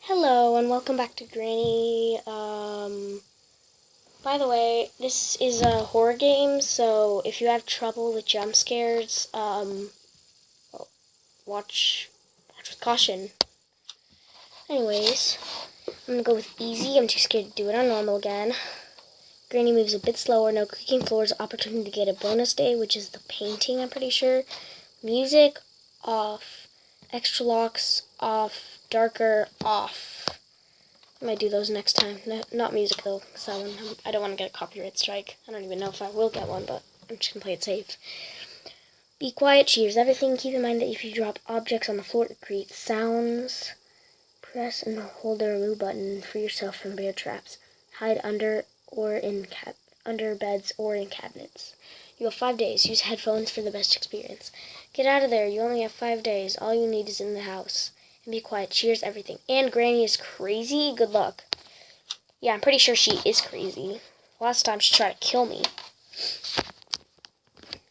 Hello and welcome back to Granny. By the way, this is a horror game, so if you have trouble with jump scares, well, watch with caution. Anyways, I'm gonna go with easy. I'm too scared to do it on normal again. Granny moves a bit slower, no creaking floors, opportunity to get a bonus day, which is the painting, I'm pretty sure. Music, off. Extra locks, off. Darker, off. I might do those next time. No, not music though, because I don't want to get a copyright strike. I don't even know if I will get one, but I'm just going to play it safe. Be quiet, cheers everything. Keep in mind that if you drop objects on the floor, it creates sounds. Press and hold the remove button. Free yourself from bear traps. Hide under beds or in cabinets. You have 5 days. Use headphones for the best experience. Get out of there. You only have 5 days. All you need is in the house. And be quiet. Cheers everything. And Granny is crazy. Good luck. Yeah, I'm pretty sure she is crazy. Last time she tried to kill me.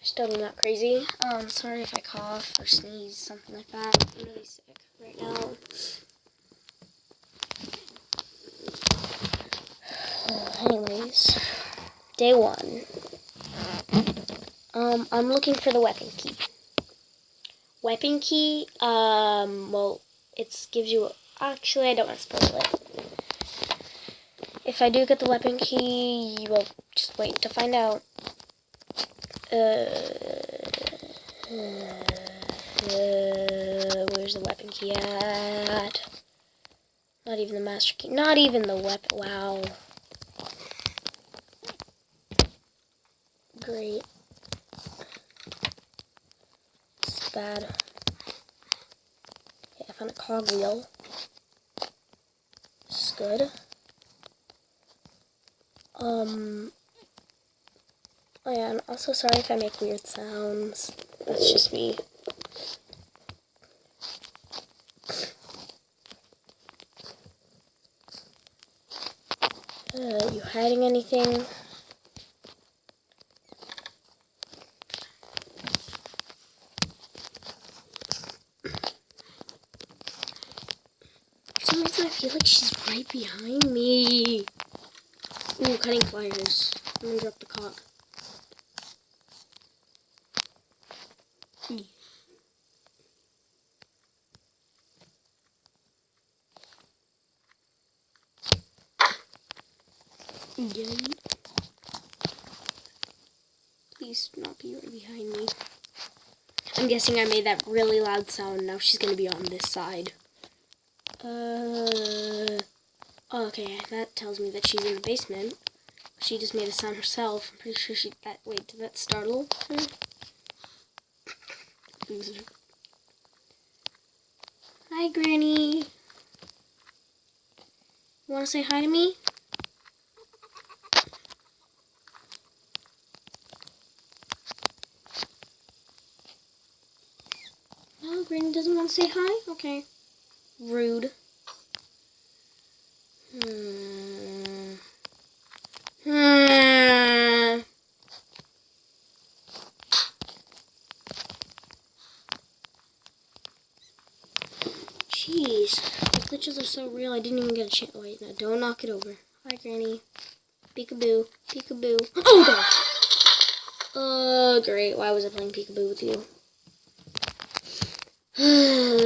She's totally not crazy. Sorry if I cough or sneeze, something like that. I'm really sick right now. Anyways, day 1. I'm looking for the weapon key. Weapon key, well, it gives you, actually, I don't want to spoil it. If I do get the weapon key, you will just wait to find out. Where's the weapon key at? Not even the master key, not even the weapon, wow. Great. This is bad. Okay, I found a cogwheel. This is good. Oh yeah, I'm also sorry if I make weird sounds. That's just me. You hiding anything? For some reason I feel like she's right behind me. Ooh, cutting pliers. I'm gonna drop the cock. Yay. Please not be right behind me. I'm guessing I made that really loud sound. Now she's gonna be on this side. Okay, that tells me that she's in the basement. She just made a sound herself. I'm pretty sure wait, did that startle her? Loser. Hi, Granny. You wanna say hi to me? No, Granny doesn't want to say hi? Okay. Rude. Jeez, the glitches are so real. I didn't even get a chance. Wait, no, don't knock it over. Hi, Granny. Peekaboo, peekaboo. Oh gosh. Great. Why was I playing peekaboo with you?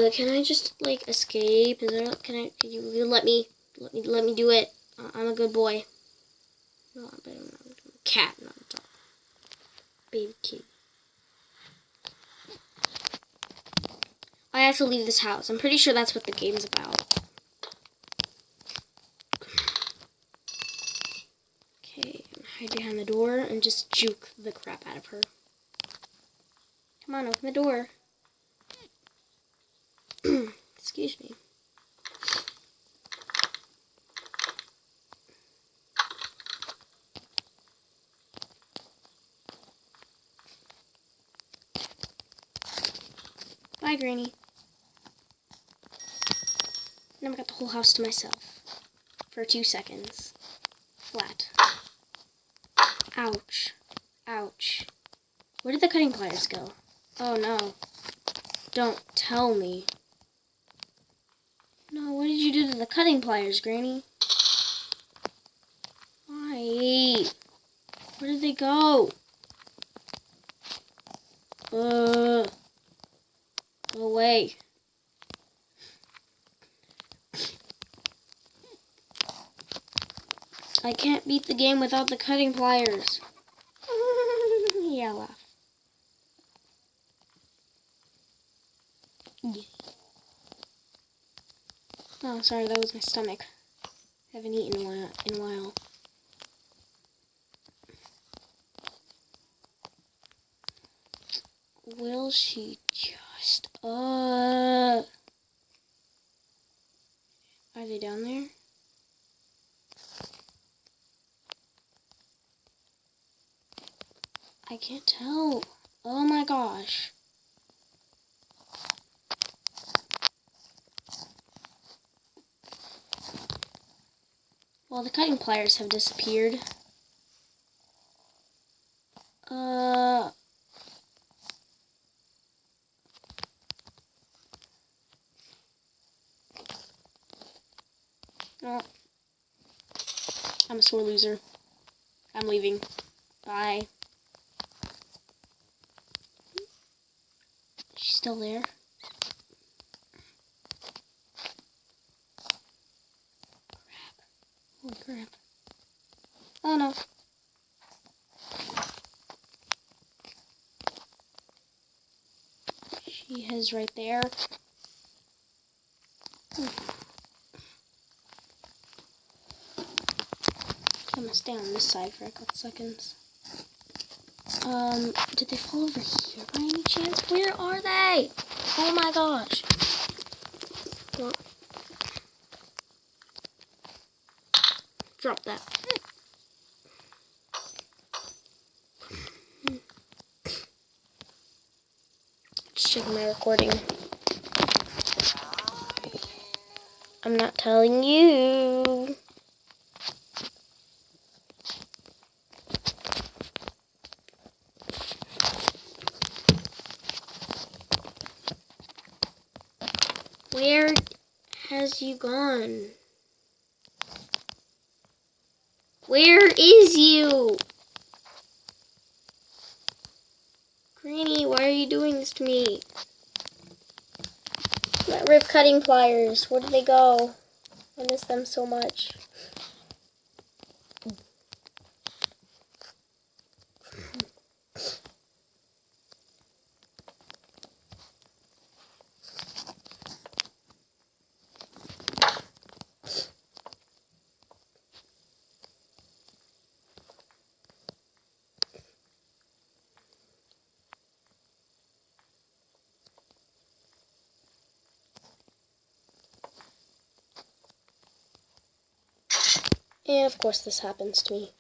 Can I just like escape? Is there? Can you let me do it? I'm a good boy. No, but I'm not a cat, not a dog. Baby kid. I have to leave this house. I'm pretty sure that's what the game's about. Okay, hide behind the door and just juke the crap out of her. Come on, open the door. Excuse me. Bye, Granny. Now I've got the whole house to myself. For 2 seconds. Flat. Ouch. Ouch. Where did the cutting pliers go? Oh no. Don't tell me. No, what did you do to the cutting pliers, Granny? Why? Where did they go? Go away. I can't beat the game without the cutting pliers. Yeah, laugh. Yeah. Oh, sorry, that was my stomach. I haven't eaten in a while. Will she just... Are they down there? I can't tell. Oh my gosh. Well, the cutting pliers have disappeared. Oh. I'm a sore loser. I'm leaving. Bye. She's still there. Crap. Holy crap. Oh no. She is right there. I'm gonna stay on this side for a couple seconds. Did they fall over here by any chance? Where are they? Oh my gosh. Well, drop that. Just checking my recording. I'm not telling you. Where has you gone? Where is you? Granny, why are you doing this to me? That rip cutting pliers, where did they go? I miss them so much. And of course this happens to me.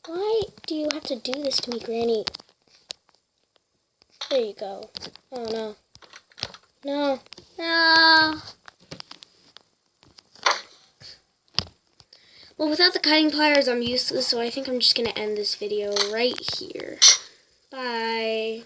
Why do you have to do this to me, Granny? There you go. Oh no. No. No. Well, without the cutting pliers, I'm useless, so I think I'm just going to end this video right here. Bye.